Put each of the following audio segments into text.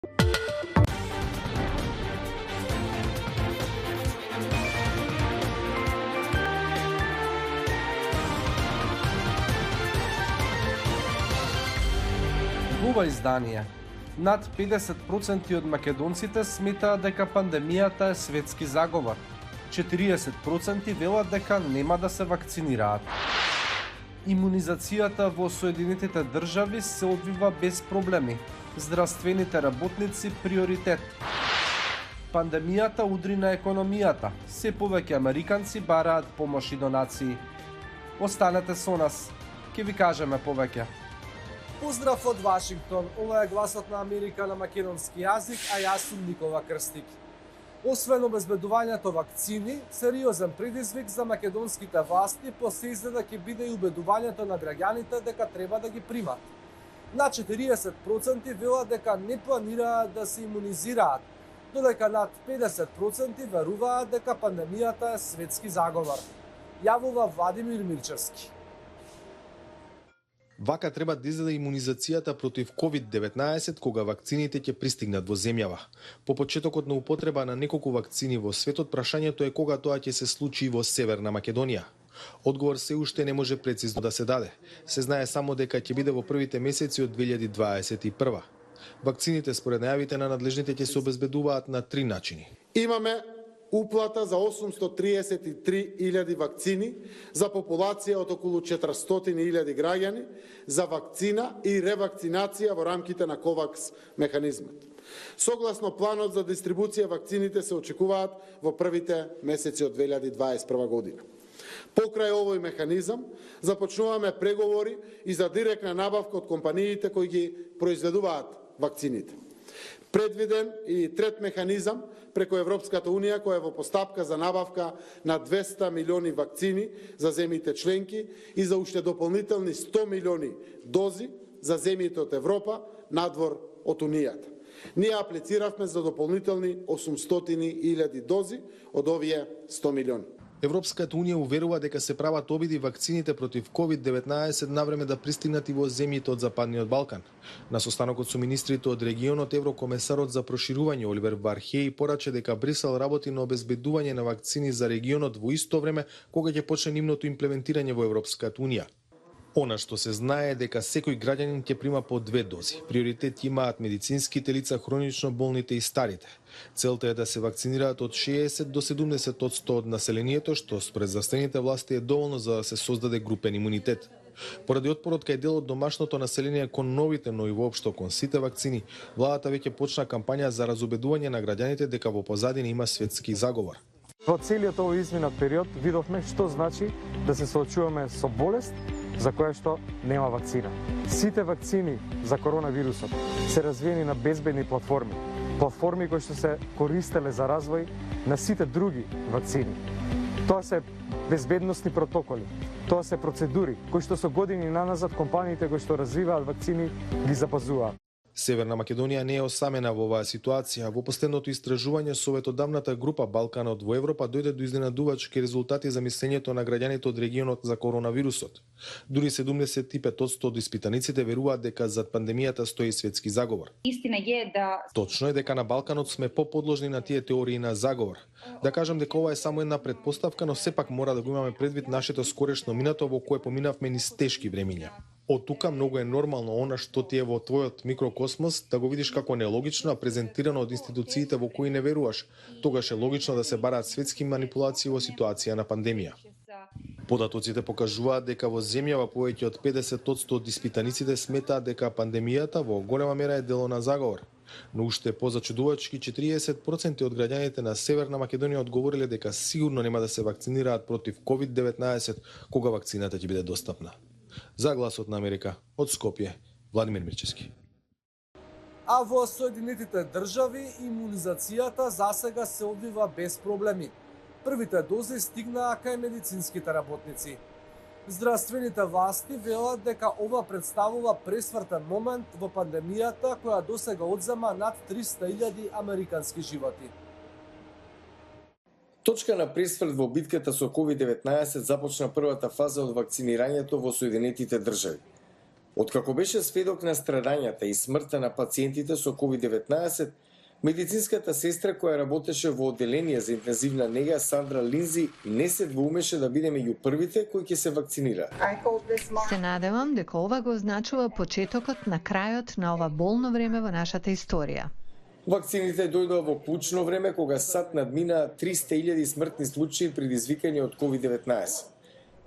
Во ова издание, над 50% од македонците сметаат дека пандемијата е светски заговор. 40% велат дека нема да се вакцинираат. Имунизацијата во Соединетите држави се одвива без проблеми. Здравствените работници приоритет. Пандемијата удри на економијата. Се повеќе американци бараат помош и донации. Останете со нас. Ќе ви кажеме повеќе. Поздрав од Вашингтон. Ова е гласот на Америка на македонски јазик, а јас сум Никола Крстик. Освен обезбедувањето вакцини, сериозен предизвик за македонските власти по се изгледа ќе биде и убедувањето на граѓаните дека треба да ги примат. На 40% велат дека не планираат да се имунизираат, додека над 50% веруваат дека пандемијата е светски заговор. Јавува Владимир Мирчевски. Вака треба да изгледа имунизацијата против COVID-19 кога вакцините ќе пристигнат во земјава. По почетокот на употреба на неколку вакцини во светот, прашањето е кога тоа ќе се случи во Северна Македонија. Одговор се уште не може прецизно да се даде. Се знае само дека ќе биде во првите месеци од 2021. Вакцините според најавите на надлежните ќе се обезбедуваат на 3 начини. Имаме уплата за 833.000 вакцини за популација од околу 400.000 граѓани за вакцина и ревакцинација во рамките на ковакс механизмот. Согласно планот за дистрибуција, вакцините се очекуваат во првите месеци од 2021 година. Покрај овој механизам, започнуваме преговори и за директна набавка од компаниите кои ги произведуваат вакцините. Предвиден и трет механизам преку Европската Унија, која е во постапка за набавка на 200 милиони вакцини за земјите членки и за уште дополнителни 100 милиони дози за земјите од Европа надвор од Унијата. Ние аплициравме за дополнителни 800.000 дози од овие 100 милиони. Европската Унија уверува дека се прават обиди вакцините против COVID-19 навреме да пристигнат и во земјите од Западниот Балкан. На состанокот со министрите од регионот, еврокомесарот за проширување Оливер Вархеј порача дека Брисел работи на обезбедување на вакцини за регионот во исто време кога ќе почне нивното имплементирање во Европската Унија. Она што се знае е дека секој граѓанин ќе прима по 2 дози. Приоритет имаат медицинските лица, хронично болните и старите. Целта е да се вакцинираат од 60 до 70% од населението, што според здравствените власти е доволно за да се создаде групен имунитет. Поради отпорот кај дел од домашното население кон новите, но и воопшто кон сите вакцини, владата веќе почна кампања за разубедување на граѓаните дека во позадина има светски заговор. Во целиот овој изминат период видовме што значи да се соочуваме со болест за која што нема вакцина. Сите вакцини за коронавирусот се развиени на безбедни платформи. Платформи кои што се користеле за развој на сите други вакцини. Тоа се безбедносни протоколи, тоа се процедури кои што со години наназад компаниите кои што развиваат вакцини ги запазуваат. Северна Македонија не е осамена во оваа ситуација. Во последното истражување советодавната група Балканот во Европа дојде до изненадувачки резултати за мислењето на граѓаните од регионот за коронавирусот. Дури 75% од испитаниците веруваат дека зад пандемијата стои светски заговор. Истина е да Точно е дека на Балканот сме поподложни на тие теории на заговор. Да кажам дека ова е само една предпоставка, но сепак мора да го имаме предвид нашето скорешно минато во кое поминавме низ тешки времиња. Од тука многу е нормално она што ти е во твојот микрокосмос да го видиш како нелогично, а презентирано од институциите во кои не веруваш. Тогаш е логично да се бараат светски манипулации во ситуација на пандемија. Податоците покажуваат дека во земјава повеќе од 50% од испитаниците сметаат дека пандемијата во голема мера е дело на заговор. Но уште позачудувачки 40% од граѓаните на Северна Македонија одговориле дека сигурно нема да се вакцинираат против COVID-19 кога вакцината ќе биде достапна. За гласот на Америка, од Скопје, Владимир Мирчевски. А во Соединетите држави имунизацијата засега се одвива без проблеми. Првите дози стигнаа кај медицинските работници. Здравствените власти велат дека ова представува пресвртен момент во пандемијата која досега одзема над 300.000 американски животи. Точка на пресврт во битката со COVID-19 започна првата фаза од вакцинирањето во Соединетите држави. Откако беше сведок на страдањата и смртта на пациентите со COVID-19, медицинската сестра која работеше во одделение за интензивна нега Сандра Линзи не се двоумеше да биде меѓу првите кои ќе се вакцинираат. Се надевам дека ова го означува почетокот на крајот на ова болно време во нашата историја. Вакцините дојдоа во клучно време кога САД надмина 300.000 смртни случаи предизвикани од COVID-19.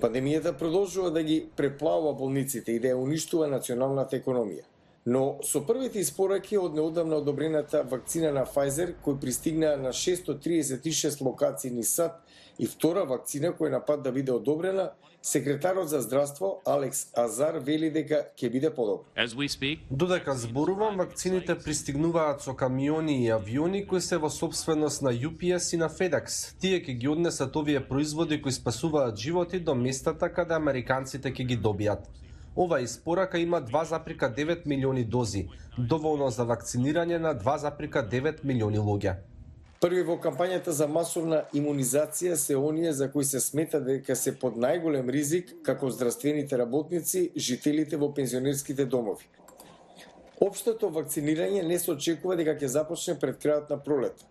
Пандемијата продолжува да ги преплавува болниците и да ја уништува националната економија. Но со првите испораки од неодамна одобрената вакцина на Pfizer, кој пристигна на 636 локации низ САД, и втора вакцина која на пат да биде одобрена, секретарот за здравство Алекс Азар вели дека ќе биде подобро. Додека зборувам, вакцините пристигнуваат со камиони и авиони кои се во собственост на UPS и на FedEx. Тие ќе ги однесат овие производи кои спасуваат животи до местата каде американците ќе ги добијат. Ова испорака има 2,9 милиони дози, доволно за вакцинирање на 2,9 милиони луѓе. Први во кампањата за масовна имунизација се оние за кои се смета дека се под најголем ризик, како здравствените работници, жителите во пензионерските домови. Општото вакцинирање не се очекува дека ќе започне пред крајот на пролета.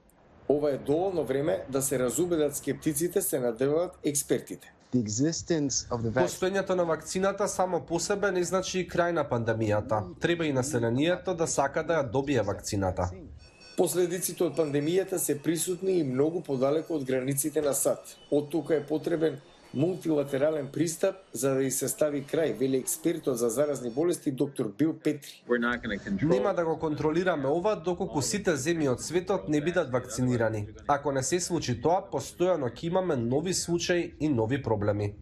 Ова е доволно време да се разубедат скептиците, се надеваат експертите. Постоењето на вакцината само по себе не значи и крај на пандемијата. Треба и населението да сака да ја добие вакцината. Последиците од пандемијата се присутни и многу подалеку од границите на САД. Од тука е потребен мултилатерален пристап за да и се стави крај, вели експертот за заразни болести доктор Бил Петри. Нема да го контролираме ова доколку сите земји од светот не бидат вакцинирани. Ако не се случи тоа, постојано ќе имаме нови случаи и нови проблеми.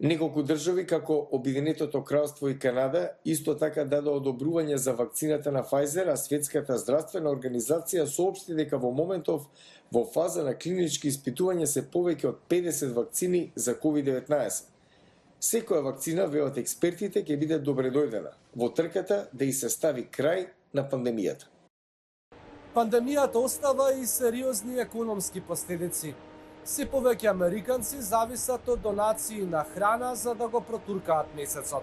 Неколку држави како Обединетото кралство и Канада исто така даде одобрување за вакцината на Pfizer, а Светската здравствена организација соопшти дека во моментов во фаза на клинички испитувања се повеќе од 50 вакцини за COVID-19. Секоја вакцина, велат експертите, ќе биде добредојдена во трката да и се стави крај на пандемијата. Пандемијата остава и сериозни економски последици. Се повеќе американци зависат од донации на храна за да го протуркаат месецот.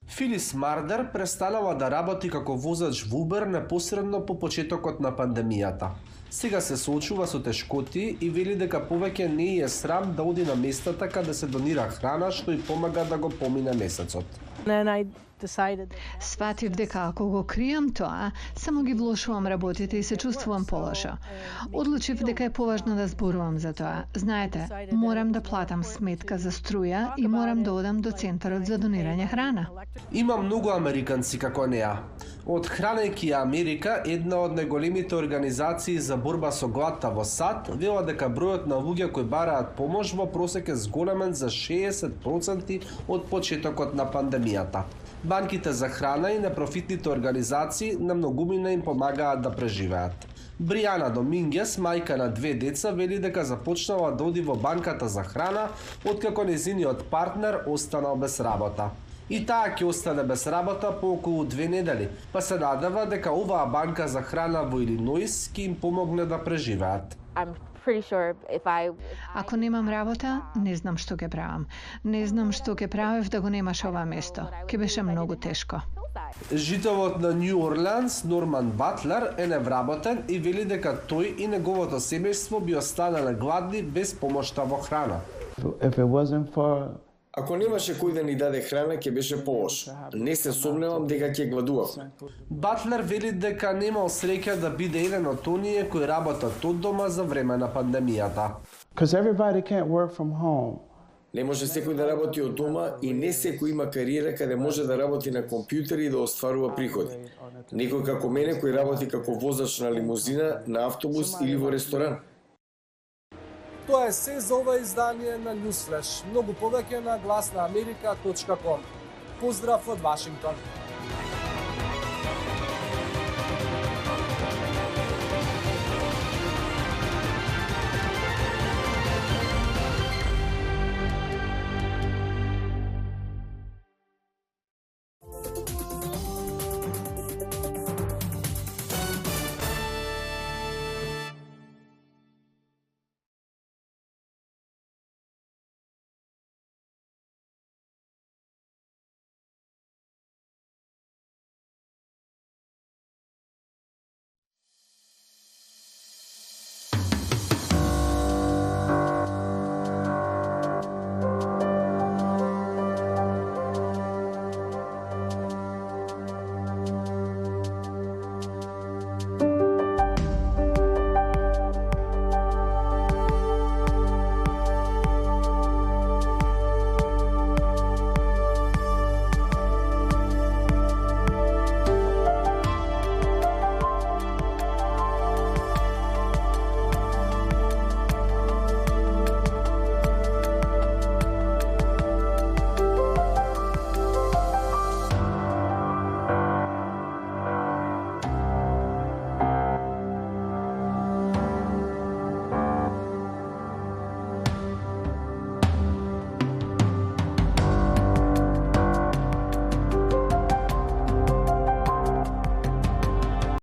Филис Мардер престанала да работи како возач во Убер непосредно по почетокот на пандемијата. Сега се соочува со тешкоти и вели дека повеќе не е срам да оди на местата каде се донира храна што и помага да го помине месецот. Сватив дека ако го кријам тоа, само ги влошувам работите и се чувствувам полошо. Одлучив дека е поважно да зборувам за тоа. Знаете, морам да платам сметка за струја и морам да одам до центарот за донирање храна. Има многу американци како неа. Од Хранејќи Америка, една од најголемите организации за борба со гладта во САД, вела дека бројот на луѓе кои бараат помош во просек е зголемен за 60% од почетокот на пандемијата. Банките за храна и непрофитните организации на многумина им помагаат да преживеат. Бријана Домингес, мајка на 2 деца, вели дека започнала да оди во банката за храна откако нејзиниот партнер останал без работа. И таа ќе остане без работа по околу 2 недели, па се надева дека оваа банка за храна во Илиноис ќе им помогне да преживеат. Ако немам работа, не знам што ќе правам. Не знам што ќе правев да го немаш ова место. Ќе беше многу тешко. Жителот на Нью Орлеанс, Норман Батлер, е невработен и вели дека тој и неговото семејство би останале гладни без помошта во храна. Ако немаше кој да ни даде храна, ќе беше полошо. Не се сомневам дека ќе гладувавме. Батлер вели дека немал среќа да биде еден од оние кои работат од дома за време на пандемијата. Не може секој да работи од дома и не секој има кариера каде може да работи на компјутер и да остварува приходи. Некој како мене кој работи како возач на лимузина, на автобус или во ресторан. Тоа е се за ова издание на Newsflash. Многу повеќе на гласнааmerika.com. Поздрав од Вашингтон.